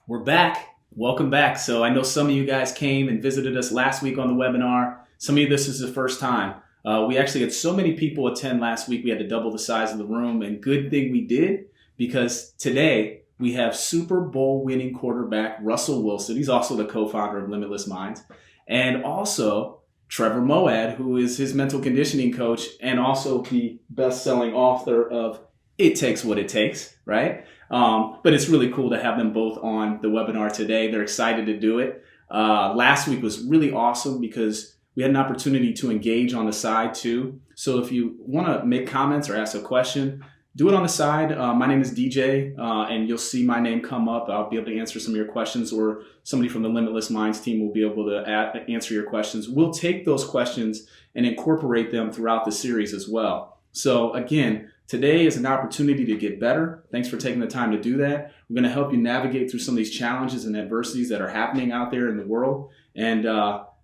We're back. Welcome back. So I know some of you guys came and visited us last week on the webinar. Some of you, this is the first time. We actually had so many people attend last week. We had to double the size of the room, and good thing we did, because today we have Super Bowl winning quarterback Russell Wilson. He's also the co-founder of Limitless Minds, and also Trevor Moawad, who is his mental conditioning coach and also the best-selling author of It Takes What It Takes, right? But it's really cool to have them both on the webinar today. They're excited to do it. Last week was really awesome because we had an opportunity to engage on the side too. So if you want to make comments or ask a question, do it on the side. My name is DJ, and you'll see my name come up. I'll be able to answer some of your questions, or somebody from the Limitless Minds team will be able to answer your questions. We'll take those questions and incorporate them throughout the series as well. So again, today is an opportunity to get better. Thanks for taking the time to do that. We're going to help you navigate through some of these challenges and adversities that are happening out there in the world, and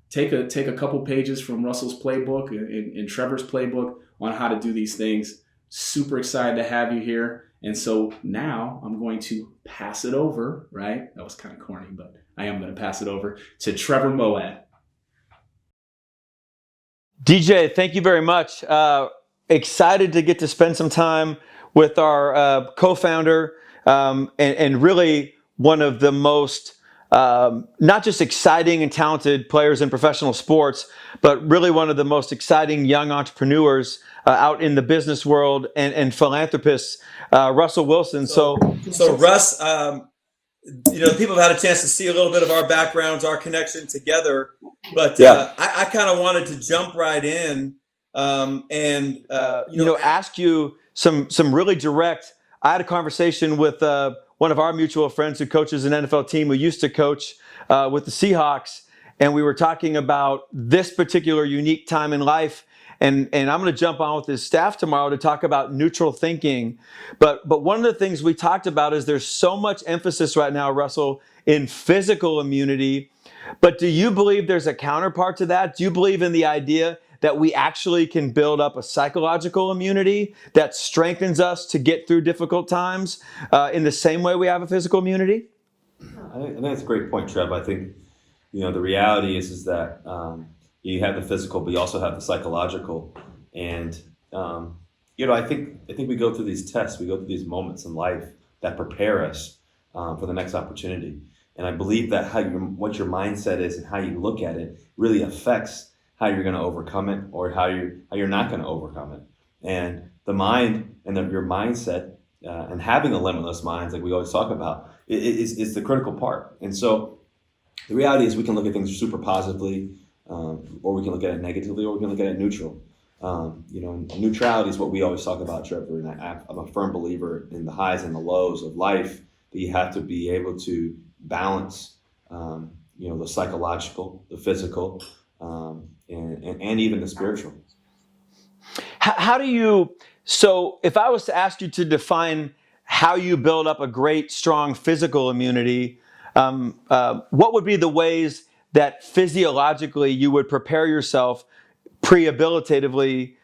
take a couple pages from Russell's playbook and Trevor's playbook on how to do these things. Super excited to have you here. And so now I'm going to pass it over, right? That was kind of corny, but I am going to pass it over to Trevor Moawad. DJ, thank you very much. Excited to get to spend some time with our co-founder, and really one of the most not just exciting and talented players in professional sports, but really one of the most exciting young entrepreneurs out in the business world and philanthropists, Russell Wilson. So Russ, people have had a chance to see a little bit of our backgrounds, our connection together, but I kind of wanted to jump right in and ask you some really direct. I had a conversation with one of our mutual friends who coaches an NFL team, who used to coach with the Seahawks, and we were talking about this particular unique time in life. And I'm going to jump on with his staff tomorrow to talk about neutral thinking. But one of the things we talked about is there's so much emphasis right now, Russell, in physical immunity. But do you believe there's a counterpart to that? Do you believe in the idea that we actually can build up a psychological immunity that strengthens us to get through difficult times in the same way we have a physical immunity? I think that's a great point, Trev. I think, the reality is that you have the physical, but you also have the psychological. And, I think we go through these tests, we go through these moments in life that prepare us for the next opportunity. And I believe that what your mindset is and how you look at it really affects how you're going to overcome it, or how you're not going to overcome it. And the mind and your mindset and having a limitless mind, like we always talk about, is the critical part. And so the reality is we can look at things super positively, or we can look at it negatively, or we can look at it neutral. Neutrality is what we always talk about, Trevor. And I'm a firm believer in the highs and the lows of life, that you have to be able to balance, the psychological, the physical, and even the spiritual. How do you, so if I was to ask you to define how you build up a great, strong physical immunity, what would be the ways that physiologically you would prepare yourself prehabilitatively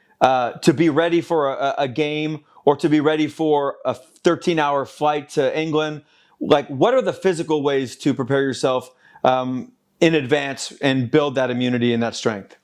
to be ready for a game, or to be ready for a 13-hour flight to England? Like, what are the physical ways to prepare yourself in advance and build that immunity and that strength?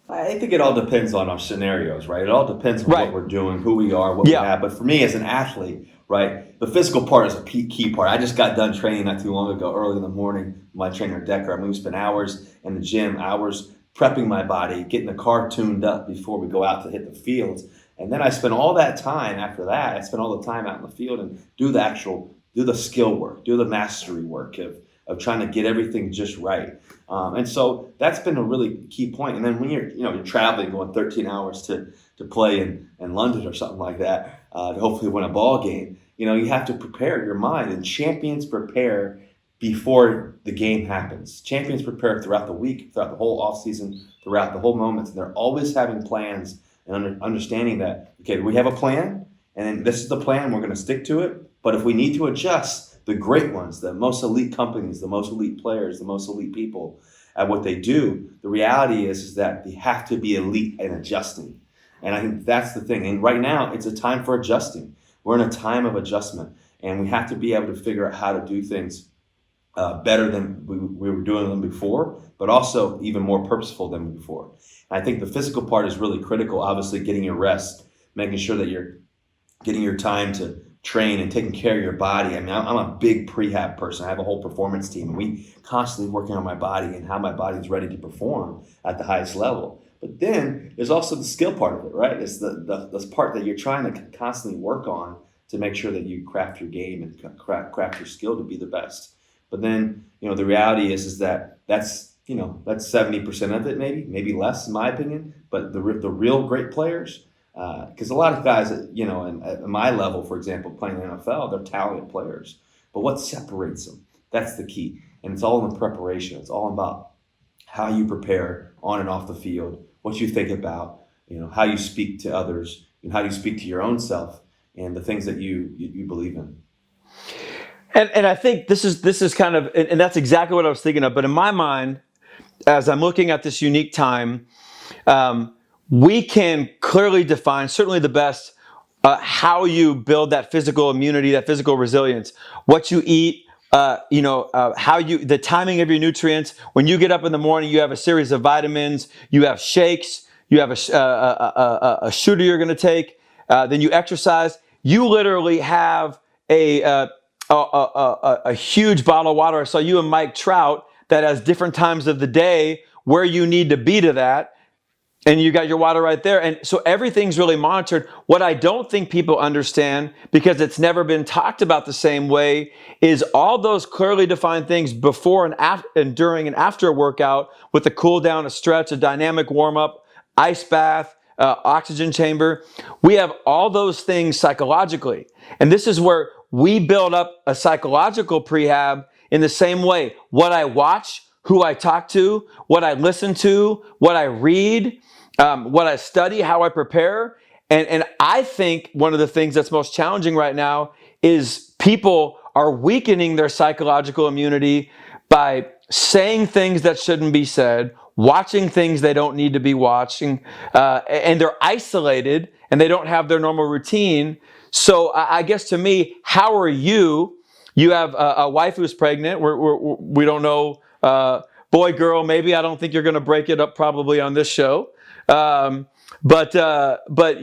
I think it all depends on our scenarios, right? It all depends on what we're doing, who we are, what we have. But for me as an athlete, right, the physical part is a key part. I just got done training not too long ago, early in the morning, my trainer Decker. I mean, we spent hours in the gym, hours prepping my body, getting the car tuned up before we go out to hit the fields. And then I spent all that time after that, I spent all the time out in the field and do the skill work, do the mastery work of trying to get everything just right. And so that's been a really key point. And then when you're traveling, going 13 hours to play in London or something like that, to hopefully win a ball game, you have to prepare your mind. And champions prepare before the game happens. Champions prepare throughout the week, throughout the whole off season, throughout the whole moments. And they're always having plans and understanding that, okay, we have a plan, and then this is the plan, we're going to stick to it. But if we need to adjust, the great ones, the most elite companies, the most elite players, the most elite people at what they do, the reality is that they have to be elite in adjusting. And I think that's the thing. And right now, it's a time for adjusting. We're in a time of adjustment, and we have to be able to figure out how to do things better than we were doing them before, but also even more purposeful than before. And I think the physical part is really critical. Obviously, getting your rest, making sure that you're getting your time to train and taking care of your body. I mean, I'm a big prehab person. I have a whole performance team. We constantly working on my body and how my body's ready to perform at the highest level. But then there's also the skill part of it, right? It's the part that you're trying to constantly work on to make sure that you craft your game and craft your skill to be the best. But then, the reality is that that's 70% of it, maybe less in my opinion. But the real great players, because a lot of guys, at my level, for example, playing in the NFL, they're talented players. But what separates them? That's the key. And it's all in the preparation. It's all about how you prepare on and off the field, what you think about, how you speak to others, and how you speak to your own self, and the things that you believe in. And I think this is kind of, and that's exactly what I was thinking of. But in my mind, as I'm looking at this unique time, we can clearly define, certainly the best, how you build that physical immunity, that physical resilience, what you eat, the timing of your nutrients. When you get up in the morning, you have a series of vitamins, you have shakes, you have a shooter you're going to take, then you exercise. You literally have a huge bottle of water. I saw you and Mike Trout that has different times of the day where you need to be to that. And you got your water right there. And so everything's really monitored. What I don't think people understand, because it's never been talked about the same way, is all those clearly defined things before and after, and during and after a workout, with a cool down, a stretch, a dynamic warm up, ice bath, oxygen chamber. We have all those things psychologically. And this is where we build up a psychological prehab in the same way. What I watch, who I talk to, what I listen to, what I read, what I study, how I prepare. And I think one of the things that's most challenging right now is people are weakening their psychological immunity by saying things that shouldn't be said, watching things they don't need to be watching, and they're isolated and they don't have their normal routine. So I guess to me, how are you? You have a wife who's pregnant. We don't know, boy, girl, maybe. I don't think you're going to break it up probably on this show. But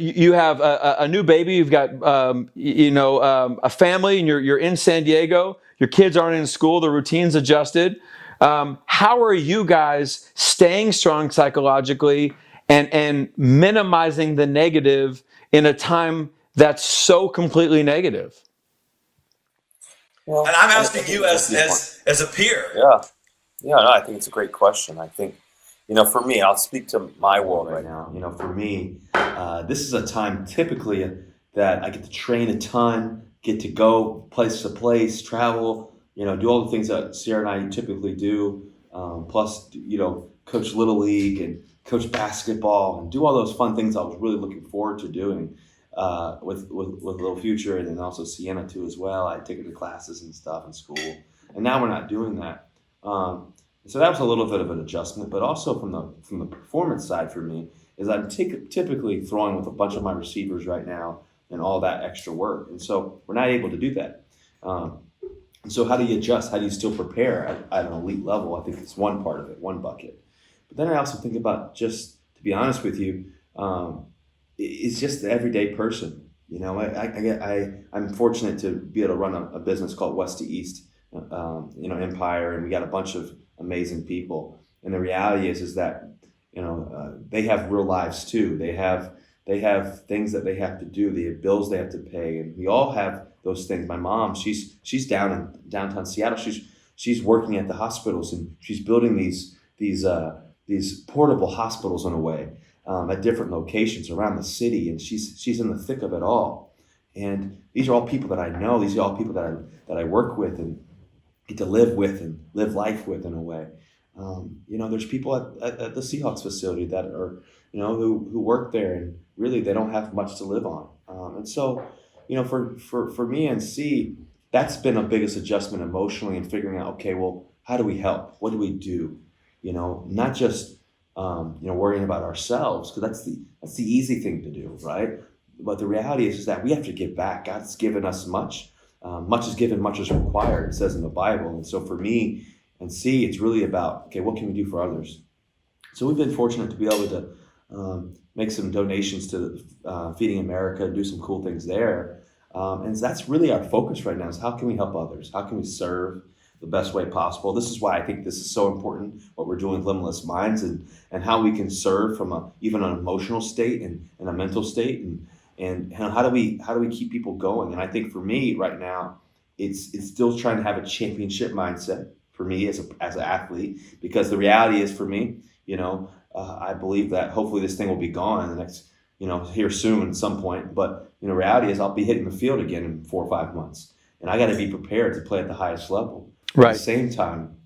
you have a new baby. You've got a family, and you're in San Diego. Your kids aren't in school. The routine's adjusted. How are you guys staying strong psychologically and minimizing the negative in a time that's so completely negative? Well, and I'm asking you as a peer. Yeah, no, I think it's a great question. I think, for me, I'll speak to my world right now. For me, this is a time typically that I get to train a ton, get to go place to place, travel, do all the things that Sierra and I typically do, plus, coach Little League and coach basketball and do all those fun things I was really looking forward to doing with Little Future, and then also Sienna too as well. I take her to classes and stuff in school, and now we're not doing that. So that was a little bit of an adjustment, but also from the performance side for me is I'm typically throwing with a bunch of my receivers right now and all that extra work, and so we're not able to do that. And so how do you adjust? How do you still prepare at an elite level? I think it's one part of it, one bucket. But then I also think about, just to be honest with you, it's just the everyday person. I'm fortunate to be able to run a business called West to East, Empire, and we got a bunch of amazing people. And the reality is that they have real lives too. They have things that they have to do. They have bills they have to pay, and we all have those things. My mom, she's down in downtown Seattle. She's working at the hospitals, and she's building these portable hospitals in a way at different locations around the city, and she's in the thick of it all. And these are all people that I know. These are all people that I work with and get to live with and live life with in a way. There's people at the Seahawks facility that are, who work there, and really they don't have much to live on. And so, for me and C, that's been the biggest adjustment emotionally, and figuring out, okay, well, how do we help? What do we do? Not just worrying about ourselves, because that's the easy thing to do, right? But the reality is that we have to give back. God's given us much. much is given, much is required, it says in the Bible. And so for me and C, it's really about, okay, what can we do for others? So we've been fortunate to be able to make some donations to Feeding America, do some cool things there. And that's really our focus right now, is how can we help others? How can we serve the best way possible? This is why I think this is so important, what we're doing with Limitless Minds, and how we can serve from even an emotional state and a mental state, and how do we keep people going? And I think for me right now, it's still trying to have a championship mindset for me as an athlete, because the reality is for me, I believe that hopefully this thing will be gone in the next, here soon at some point. But reality is I'll be hitting the field again in 4 or 5 months, and I got to be prepared to play at the highest level. Right. At the same time,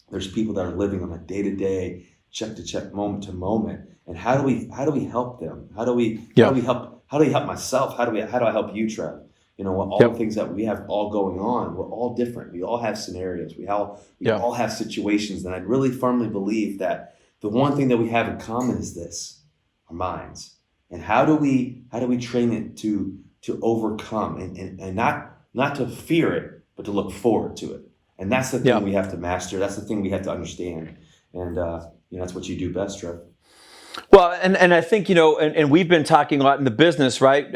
there's people that are living on a day-to-day, check-to-check, moment-to-moment, and how do we help them? How do we help myself? How do I help you, Trev? All the things that we have all going on, we're all different. We all have scenarios. We all have situations. And I really firmly believe that the one thing that we have in common is this: our minds. And how do we train it to overcome and not to fear it, but to look forward to it? And that's the thing we have to master. That's the thing we have to understand. And that's what you do best, Trev. Well, and I think, and we've been talking a lot in the business, right?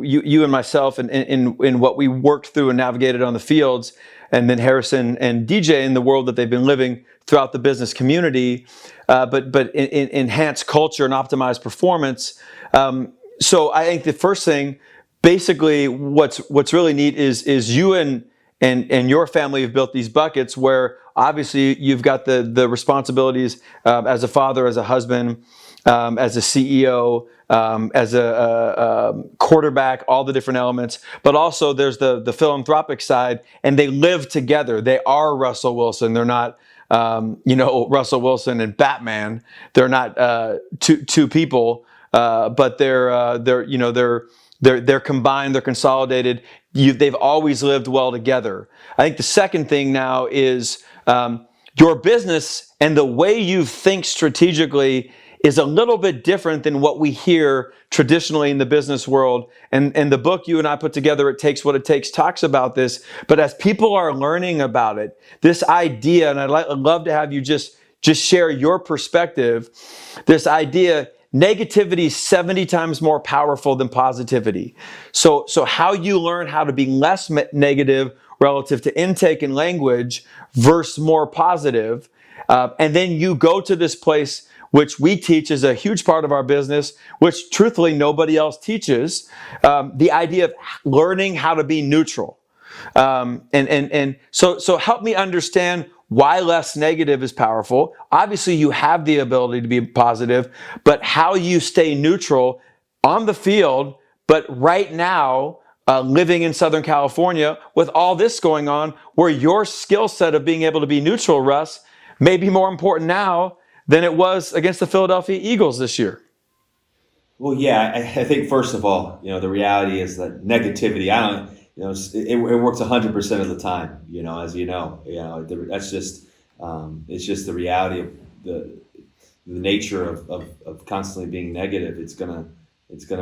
You and myself, and in what we worked through and navigated on the fields, and then Harrison and DJ in the world that they've been living throughout the business community, but in enhanced culture and optimized performance. So I think the first thing, basically, what's really neat is you and your family have built these buckets where obviously you've got the responsibilities as a father, as a husband, as a CEO, as a quarterback, all the different elements. But also there's the philanthropic side, and they live together. They are Russell Wilson. They're not Russell Wilson and Batman. They're not two people, but they're combined. They're consolidated. They've always lived well together. I think the second thing now is your business and the way you think strategically is a little bit different than what we hear traditionally in the business world. And the book you and I put together, It Takes What It Takes, talks about this. But as people are learning about it, this idea, and I'd love to have you just share your perspective, this idea, negativity is 70 times more powerful than positivity. So how you learn how to be less negative relative to intake and language versus more positive. And then you go to this place which we teach is a huge part of our business, which truthfully nobody else teaches, the idea of learning how to be neutral. So help me understand why less negative is powerful. Obviously, you have the ability to be positive, but how you stay neutral on the field, but right now, living in Southern California with all this going on, where your skill set of being able to be neutral, Russ, may be more important now than it was against the Philadelphia Eagles this year. Well, yeah, I think first of all, the reality is that negativity, it works 100% of the time, as that's just, it's just the reality of the nature of constantly being negative. It's gonna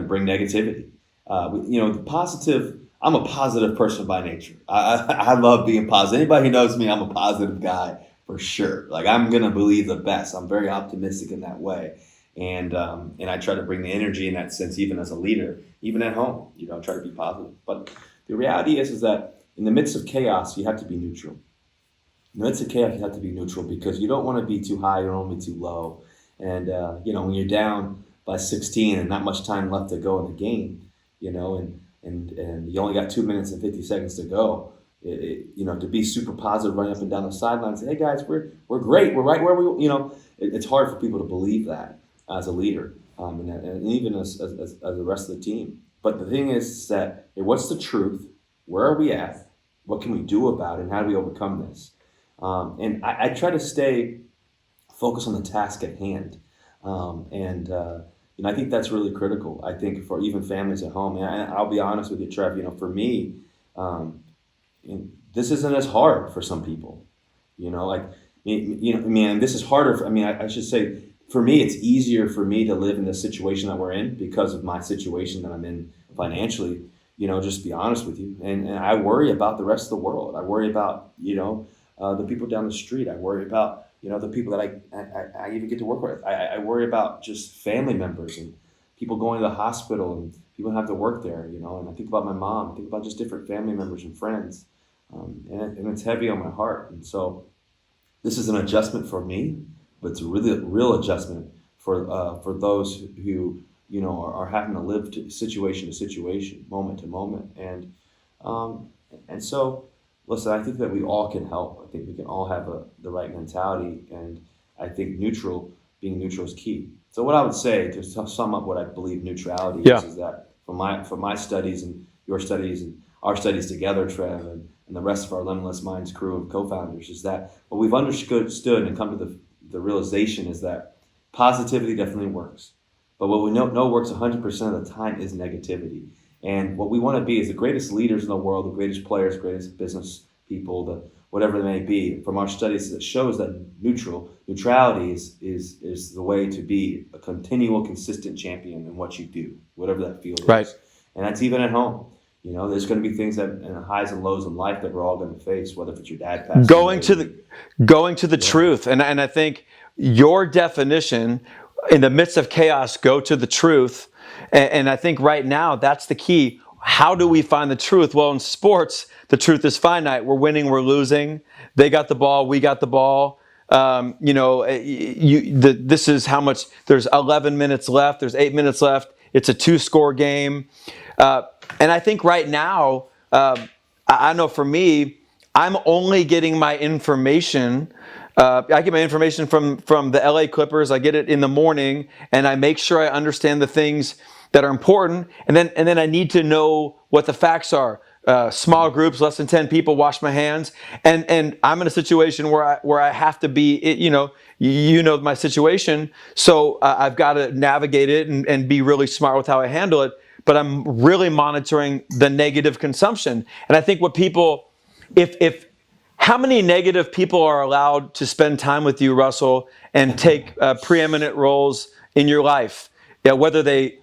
bring negativity. The positive, I'm a positive person by nature. I love being positive. Anybody who knows me, I'm a positive guy. For sure. Like, I'm going to believe the best. I'm very optimistic in that way. And I try to bring the energy in that sense, even as a leader, even at home, try to be positive. But the reality is that in the midst of chaos, you have to be neutral. In the midst of chaos, you have to be neutral because you don't want to be too high, you don't want to be too low. And, when you're down by 16 and not much time left to go in the game, and you only got 2 minutes and 50 seconds to go, to be super positive, running up and down the sidelines, say, hey guys, we're great, we're right where we, it's hard for people to believe that as a leader, and even as the rest of the team. But the thing is that, hey, what's the truth? Where are we at? What can we do about it? And how do we overcome this? And I try to stay focused on the task at hand, I think that's really critical. I think for even families at home, and I'll be honest with you, Trev. For me. This isn't as hard for some people, this is harder. I should say, for me, it's easier for me to live in the situation that we're in because of my situation that I'm in financially. just be honest with you. And I worry about the rest of the world. I worry about, the people down the street. I worry about, the people that I even get to work with. I worry about just family members and people going to the hospital and people who have to work there, and I think about my mom, I think about just different family members and friends. And it's heavy on my heart. And so this is an adjustment for me, but it's a really real adjustment for those who, are having to live situation to situation, moment to moment. And so, listen, I think that we all can help. I think we can all have the right mentality. And I think being neutral is key. So what I would say to sum up what I believe neutrality is that from my studies and your studies and our studies together, Trev, and the rest of our Limitless Minds crew of co-founders, is that what we've understood and come to the realization is that positivity definitely works. But what we know works 100% of the time is negativity. And what we want to be is the greatest leaders in the world, the greatest players, greatest business people, whatever they may be. From our studies, it shows that neutrality is the way to be a continual, consistent champion in what you do, whatever that field is. And that's even at home. There's going to be things that and highs and lows in life that we're all going to face, whether it's your dad passing going to the truth. And I think your definition, in the midst of chaos, go to the truth. And I think right now that's the key. How do we find the truth? Well, in sports, the truth is finite. We're winning, we're losing. They got the ball, we got the ball. This is how much. There's 11 minutes left. There's 8 minutes left. It's a 2-score game. And I think right now, I know for me, I'm only getting my information. I get my information from the LA Clippers. I get it in the morning, and I make sure I understand the things that are important. And then I need to know what the facts are. Small groups, less than 10 people, wash my hands. And I'm in a situation where I have to be, my situation. So I've got to navigate it and be really smart with how I handle it. But I'm really monitoring the negative consumption. And I think what people, how many negative people are allowed to spend time with you, Russell, and take preeminent roles in your life? Yeah, whether they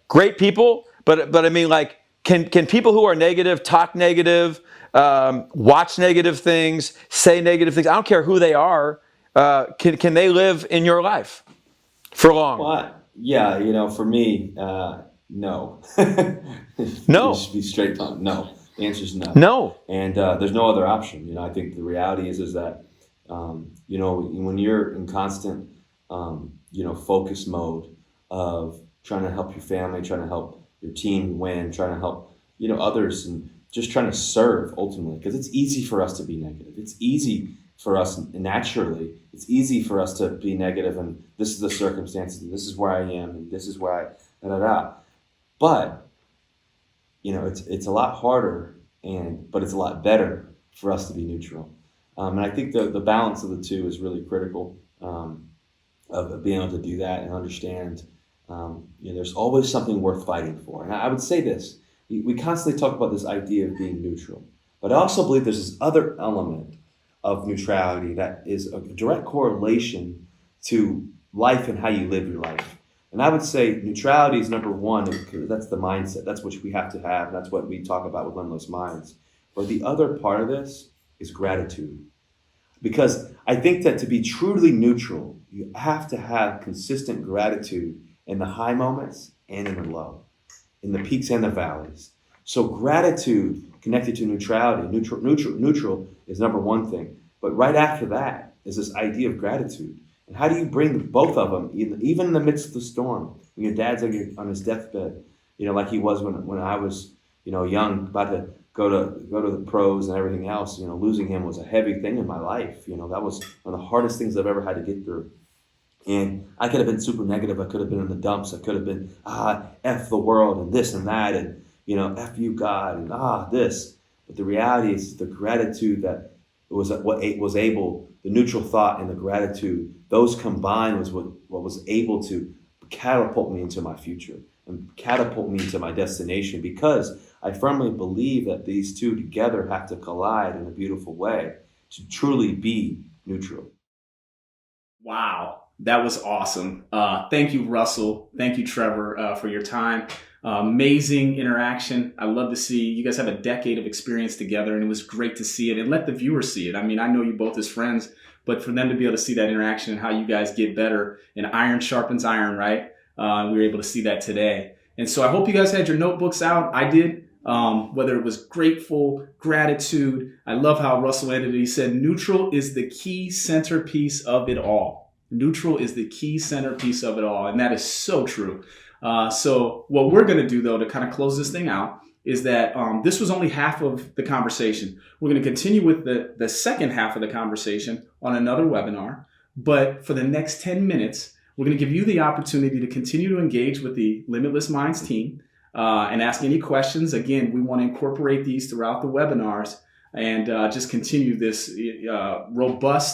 great people, but I mean, like, can people who are negative talk negative, watch negative things, say negative things? I don't care who they are. Can they live in your life for long? Well, yeah, for me, no. No. Just be straight on. No. The answer is no. No. And there's no other option. I think the reality is that, when you're in constant, focus mode of trying to help your family, trying to help your team win, trying to help, others, and just trying to serve ultimately, because it's easy for us to be negative. It's easy for us naturally. It's easy for us to be negative, and this is the circumstances, and this is where I am, and this is where But, it's a lot harder, but it's a lot better for us to be neutral. And I think the balance of the two is really critical, of being able to do that and understand, there's always something worth fighting for. And I would say this, we constantly talk about this idea of being neutral, but I also believe there's this other element of neutrality that is a direct correlation to life and how you live your life. And I would say neutrality is number one, because that's the mindset. That's what we have to have. That's what we talk about with Limitless Minds. But the other part of this is gratitude. Because I think that to be truly neutral, you have to have consistent gratitude in the high moments and in the low, in the peaks and the valleys. So gratitude connected to neutrality. Neutral is number one thing. But right after that is this idea of gratitude. And how do you bring both of them, even in the midst of the storm? When your dad's on his deathbed, like he was when I was, young, about to go to the pros and everything else. Losing him was a heavy thing in my life. That was one of the hardest things I've ever had to get through. And I could have been super negative. I could have been in the dumps. I could have been F the world and this and that and F you God and this. But the reality is the gratitude that was able. The neutral thought and the gratitude, those combined was what was able to catapult me into my future and catapult me into my destination, because I firmly believe that these two together have to collide in a beautiful way to truly be neutral. Wow, that was awesome. Thank you, Russell. Thank you, Trevor, for your time. Amazing interaction. I love to see you guys have a decade of experience together, and it was great to see it and let the viewers see it. I mean, I know you both as friends, but for them to be able to see that interaction and how you guys get better, and iron sharpens iron, right? We were able to see that today. And so I hope you guys had your notebooks out. I did. Whether it was grateful, gratitude. I love how Russell ended it. He said, neutral is the key centerpiece of it all. Neutral is the key centerpiece of it all. And that is so true. So what we're going to do, though, to kind of close this thing out is that this was only half of the conversation. We're going to continue with the second half of the conversation on another webinar. But for the next 10 minutes, we're going to give you the opportunity to continue to engage with the Limitless Minds team and ask any questions. Again, we want to incorporate these throughout the webinars and just continue this robust